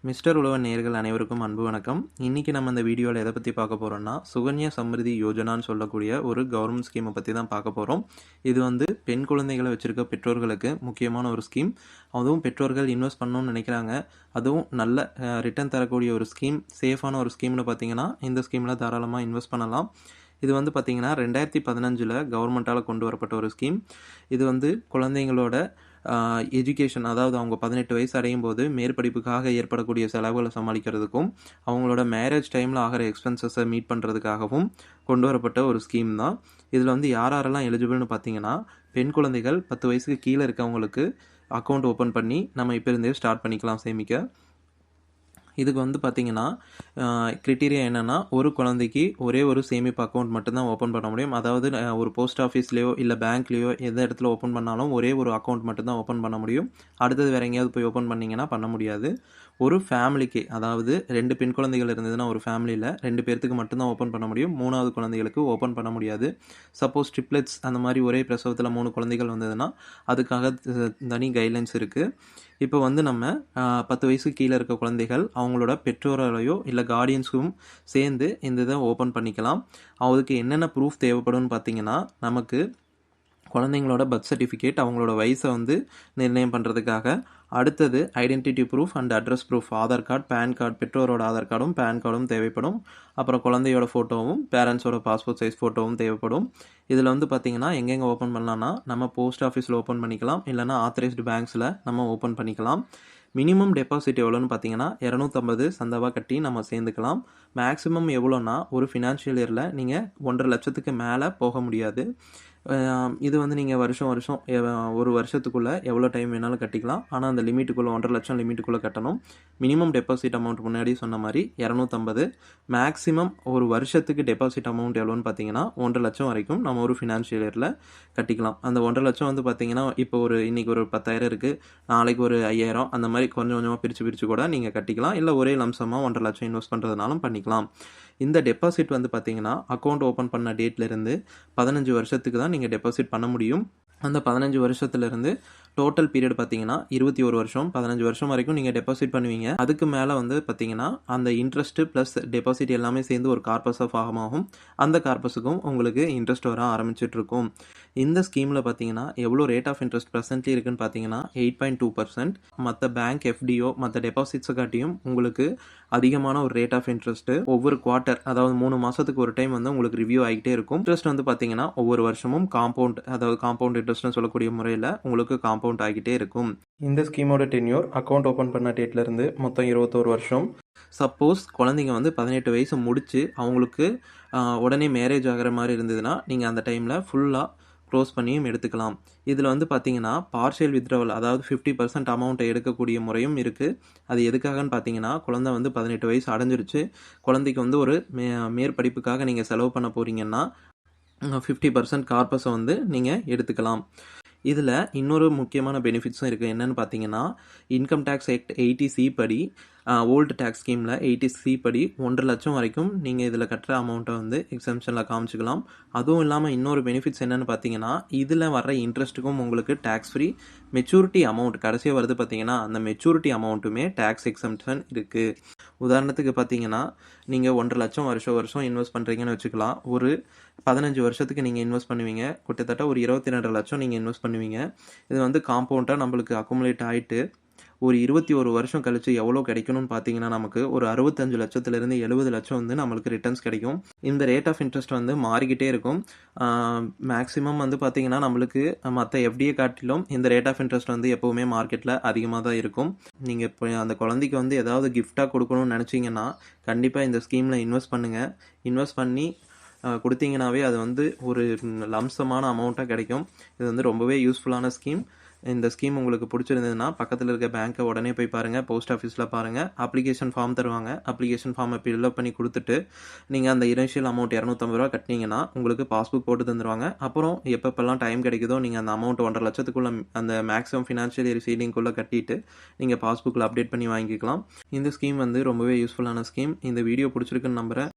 Mister உழவன் நேயர்கள் அனைவருக்கும் அன்பு வணக்கம். இன்றைக்கி நம்ம இந்த வீடியோவில் எதை பற்றி பார்க்க போகிறோம்னா, சுகன்யா சம்ரிதி யோஜனான்னு சொல்லக்கூடிய ஒரு கவர்மெண்ட் ஸ்கீமை பற்றி தான் பார்க்க போகிறோம். இது வந்து பெண் குழந்தைகளை வச்சுருக்க பெற்றோர்களுக்கு முக்கியமான ஒரு ஸ்கீம். அதுவும் பெற்றோர்கள் இன்வெஸ்ட் பண்ணணும்னு நினைக்கிறாங்க, அதுவும் நல்ல ரிட்டர்ன் தரக்கூடிய ஒரு ஸ்கீம், சேஃபான ஒரு ஸ்கீம்னு பார்த்தீங்கன்னா இந்த ஸ்கீமில் தாராளமாக இன்வெஸ்ட் பண்ணலாம். இது வந்து பார்த்திங்கன்னா 2015 கவர்மெண்ட்டால் கொண்டு வரப்பட்ட ஒரு ஸ்கீம். இது வந்து குழந்தைங்களோட எஜுகேஷன், அதாவது அவங்க 18 வயசு அடையும் போது மேற்படிப்புக்காக ஏற்படக்கூடிய செலவுகளை சமாளிக்கிறதுக்கும், அவங்களோட மேரேஜ் டைமில் ஆகிற எக்ஸ்பென்சஸை மீட் பண்ணுறதுக்காகவும் கொண்டு வரப்பட்ட ஒரு ஸ்கீம் தான். இதில் வந்து யாரெல்லாம் எலிஜிபிள்னு பார்த்தீங்கன்னா, பெண் குழந்தைகள் 10 வயசுக்கு கீழே இருக்கவங்களுக்கு அக்கௌண்ட் ஓப்பன் பண்ணி நம்ம இப்போ இருந்தே ஸ்டார்ட் பண்ணிக்கலாம் சேமிக்க. இதுக்கு வந்து பார்த்திங்கன்னா க்ரிட்டீரியா என்னென்னா, ஒரு குழந்தைக்கு ஒரே ஒரு சேமிப்பு அக்கௌண்ட் மட்டும்தான் ஓப்பன் பண்ண முடியும். அதாவது ஒரு போஸ்ட் ஆஃபீஸ்லேயோ இல்லை பேங்க்லேயோ எந்த இடத்துல ஓப்பன் பண்ணாலும் ஒரே ஒரு அக்கௌண்ட் மட்டும்தான் ஓப்பன் பண்ண முடியும். அடுத்தது வேறு எங்கேயாவது போய் ஓப்பன் பண்ணிங்கன்னா பண்ண முடியாது. ஒரு ஃபேமிலிக்கு, அதாவது 2 பெண் குழந்தைகள் இருந்ததுன்னா ஒரு ஃபேமிலியில் 2 பேர்த்துக்கு மட்டும்தான் ஓப்பன் பண்ண முடியும். 3வது குழந்தைகளுக்கு ஓப்பன் பண்ண முடியாது. சப்போஸ் ட்ரிப்ளெட்ஸ் அந்த மாதிரி ஒரே பிரசவத்தில் 3 குழந்தைகள் வந்ததுன்னா அதுக்காக தனி கைட்லைன்ஸ் இருக்குது. இப்போ வந்து நம்ம 10 வயசுக்கு கீழே இருக்க குழந்தைகள் அவங்களோட பெற்றோரையோ இல்லை கார்டியன்ஸும் சேர்ந்து இந்த இதை ஓப்பன் பண்ணிக்கலாம். அதுக்கு என்னென்ன ப்ரூஃப் தேவைப்படும்னு பார்த்தீங்கன்னா, நமக்கு குழந்தைங்களோட பர்த் சர்டிஃபிகேட், அவங்களோட வயசை வந்து நிர்ணயம் பண்ணுறதுக்காக. அடுத்தது identity proof and address proof, Aadhaar card, PAN card, பெற்றோரோட ஆதார் கார்டும் பேன் கார்டும் தேவைப்படும். அப்புறம் குழந்தையோட ஃபோட்டோவும் பேரண்ட்ஸோட பாஸ்போர்ட் சைஸ் ஃபோட்டோவும் தேவைப்படும். இதில் வந்து பார்த்திங்கன்னா எங்கெங்கே ஓப்பன் பண்ணலான்னா, நம்ம போஸ்ட் ஆஃபீஸில் ஓப்பன் பண்ணிக்கலாம், இல்லைனா ஆத்தரைஸ்டு பேங்க்ஸில் நம்ம ஓப்பன் பண்ணிக்கலாம். மினிமம் டெபாசிட் எவ்வளோன்னு பார்த்தீங்கன்னா 250 சந்தாவாக கட்டி நம்ம சேர்ந்துக்கலாம். மேக்ஸிமம் எவ்வளோன்னா, ஒரு ஃபினான்ஷியல் இயரில் நீங்கள் 1.5 லட்சத்துக்கு மேலே போக முடியாது. இது வந்து நீங்கள் வருஷம் ஒரு வருஷத்துக்குள்ளே எவ்வளோ டைம் வேணாலும் கட்டிக்கலாம். ஆனால் அந்த லிமிட்டுக்குள்ளே 1.5 லட்சம் லிமிட்டுக்குள்ளே கட்டணும். மினிமம் டெபாசிட் அமௌண்ட் முன்னாடி சொன்ன மாதிரி 250. மேக்ஸிமம் ஒரு வருஷத்துக்கு டெபாசிட் அமௌண்ட் எவ்வளோன்னு பார்த்தீங்கன்னா 1.5 லட்சம் வரைக்கும் நம்ம ஒரு ஃபினான்ஷியல் இயரில் கட்டிக்கலாம். அந்த 1.5 லட்சம் வந்து பார்த்தீங்கன்னா இப்போ இன்றைக்கி ஒரு 10,000 இருக்குது, நாளைக்கு ஒரு 5,000, அந்த மாதிரி கொஞ்சம் கொஞ்சமாக பிரித்து கூட நீங்கள் கட்டிக்கலாம். இல்லை ஒரே லம்சமாக 1.5 லட்சம் இன்வெஸ்ட் பண்ணுறதுனாலும் பண்ணிக்கலாம். இந்த டெபாசிட் வந்து பார்த்தீங்கன்னா அக்கௌண்ட் ஓப்பன் பண்ண டேட்லேருந்து 15 வருஷத்துக்கு தான் நீங்கள் டெபாசிட் பண்ண முடியும். அந்த 15 வருஷத்துலேருந்து டோட்டல் பீரியட் பார்த்தீங்கன்னா 21 வருஷம், 15 வருஷம் வரைக்கும் நீங்கள் டெபாசிட் பண்ணுவீங்க. அதுக்கு மேலே வந்து பார்த்தீங்கன்னா அந்த இன்ட்ரெஸ்ட்டு ப்ளஸ் டெபாசிட் எல்லாமே சேர்ந்து ஒரு கார்பஸாக ஃபார்ம் ஆகும். அந்த கார்பஸுக்கும் உங்களுக்கு இன்ட்ரெஸ்ட் வர ஆரம்பிச்சிட்ருக்கும். இந்த ஸ்கீமில் பார்த்தீங்கன்னா எவ்வளோ ரேட் ஆஃப் இன்ட்ரெஸ்ட் ப்ரெசென்ட்லி இருக்குன்னு பார்த்தீங்கன்னா 8.2%. மற்ற பேங்க் எஃப்டிஓ மற்ற டெபாசிட்ஸை காட்டியும் உங்களுக்கு அதிகமான ஒரு ரேட் ஆஃப் இன்ட்ரெஸ்ட்டு ஒவ்வொரு குவார்ட்டர், அதாவது 3 மாதத்துக்கு ஒரு டைம் வந்து உங்களுக்கு ரிவ்யூ ஆகிட்டே இருக்கும். இன்ட்ரெஸ்ட் வந்து பார்த்தீங்கன்னா ஒவ்வொரு வருஷமும் காம்பவுண்ட் இன்ட்ரெஸ்ட்னு சொல்லக்கூடிய முறையில் உங்களுக்கு காம்பவுண்ட் ஆகிட்டே இருக்கும். இந்த ஸ்கீமோட டென்யூர் அக்கௌண்ட் ஓப்பன் பண்ண டேட்லேருந்து மொத்தம் 21 வருஷம். சப்போஸ் குழந்தைங்க வந்து 18 வயசு முடித்து அவங்களுக்கு உடனே மேரேஜ் ஆகிற மாதிரி இருந்ததுன்னா நீங்கள் அந்த டைமில் ஃபுல்லாக க்ளோஸ் பண்ணியும் எடுத்துக்கலாம். இதில் வந்து பார்த்தீங்கன்னா பார்ஷியல் வித்ட்ராவல், அதாவது 50% அமௌண்ட்டை எடுக்கக்கூடிய முறையும் இருக்குது. அது எதுக்காகன்னு பார்த்தீங்கன்னா, குழந்தை வந்து 18 வயசு அடைஞ்சிருச்சு, குழந்தைக்கு வந்து ஒரு மேற்படிப்புக்காக நீங்கள் செலவு பண்ண போகிறீங்கன்னா 50% கார்பஸை வந்து நீங்கள் எடுத்துக்கலாம். இதில் இன்னொரு முக்கியமான பெனிஃபிட்ஸும் இருக்குது. என்னென்னு பார்த்தீங்கன்னா, இன்கம் டேக்ஸ் ஆக்ட் 80C படி, ஓல்டு டேக்ஸ் ஸ்கீமில் 80C படி 1.5 லட்சம் வரைக்கும் நீங்கள் இதில் கட்டுற அமௌண்ட்டை வந்து எக்ஸம்ஷனில் காமிச்சிக்கலாம். அதுவும் இல்லாமல் இன்னொரு பெனிஃபிட்ஸ் என்னென்னு பார்த்தீங்கன்னா, இதில் வர்ற இன்ட்ரெஸ்ட்டுக்கும் உங்களுக்கு டேக்ஸ் ஃப்ரீ. மெச்சூரிட்டி அமௌண்ட் கடைசியாக வருது பார்த்தீங்கன்னா, அந்த மெச்சூரிட்டி அமௌண்ட்டுமே டேக்ஸ் எக்ஸம்ஷன் இருக்குது. உதாரணத்துக்கு பார்த்தீங்கன்னா, நீங்கள் 1.5 லட்சம் வருஷம் இன்வெஸ்ட் பண்ணுறீங்கன்னு வச்சுக்கலாம். ஒரு 15 வருஷத்துக்கு நீங்கள் இன்வெஸ்ட் பண்ணுவீங்க. கிட்டத்தட்ட ஒரு 22 லட்சம் நீங்கள் இன்வெஸ்ட் பண்ணுவீங்க. இது வந்து காம்பவுண்டாக நம்மளுக்கு அக்குமுலேட் ஆகிட்டு ஒரு 21 வருஷம் கழிச்சு எவ்வளோ கிடைக்கணும்னு பார்த்தீங்கன்னா, நமக்கு ஒரு 65 லட்சத்துலேருந்து 70 லட்சம் வந்து நம்மளுக்கு ரிட்டர்ன்ஸ் கிடைக்கும். இந்த ரேட் ஆஃப் இன்ட்ரெஸ்ட் வந்து மாறிக்கிட்டே இருக்கும். மேக்ஸிமம் வந்து பார்த்தீங்கன்னா, நம்மளுக்கு மற்ற எஃப்டியை காட்டிலும் இந்த ரேட் ஆஃப் இன்ட்ரெஸ்ட் வந்து எப்போவுமே மார்க்கெட்டில் அதிகமாக தான் இருக்கும். நீங்கள் இப்போ அந்த குழந்தைக்கு வந்து ஏதாவது கிஃப்டாக கொடுக்கணும்னு நினச்சிங்கன்னா கண்டிப்பாக இந்த ஸ்கீமில் இன்வெஸ்ட் பண்ணுங்கள். இன்வெஸ்ட் பண்ணி கொடுத்தீங்கன்னாவே அது வந்து ஒரு லம்சமான அமௌண்ட்டாக கிடைக்கும். இது வந்து ரொம்பவே யூஸ்ஃபுல்லான ஸ்கீம். இந்த ஸ்கீம் உங்களுக்கு பிடிச்சிருந்ததுன்னா பக்கத்தில் இருக்க பேங்க்கை உடனே போய் பாருங்கள், போஸ்ட் ஆஃபீஸில் பாருங்கள். அப்ளிகேஷன் ஃபார்ம் தருவாங்க. அப்ளிகேஷன் ஃபார்மை ஃபில்அப் பண்ணி கொடுத்துட்டு நீங்கள் அந்த இனிஷியல் அமௌண்ட் 250 ரூபா கட்டினீங்கன்னா உங்களுக்கு பாஸ்புக் போட்டு தந்துடுவாங்க. அப்புறம் எப்பப்பெல்லாம் டைம் கிடைக்குதோ நீங்கள் அந்த அமௌண்ட் 1.5 லட்சத்துக்குள்ளே அந்த மேக்ஸிமம் ஃபினான்ஷியல் இயர் சீலிங்குள்ளே கட்டிட்டு நீங்கள் பாஸ்புக்கில் அப்டேட் பண்ணி வாங்கிக்கலாம். இந்த ஸ்கீம் வந்து ரொம்பவே யூஸ்ஃபுல்லான ஸ்கீம். இந்த வீடியோ பிடிச்சிருக்குன்னு நம்புகிறேன்.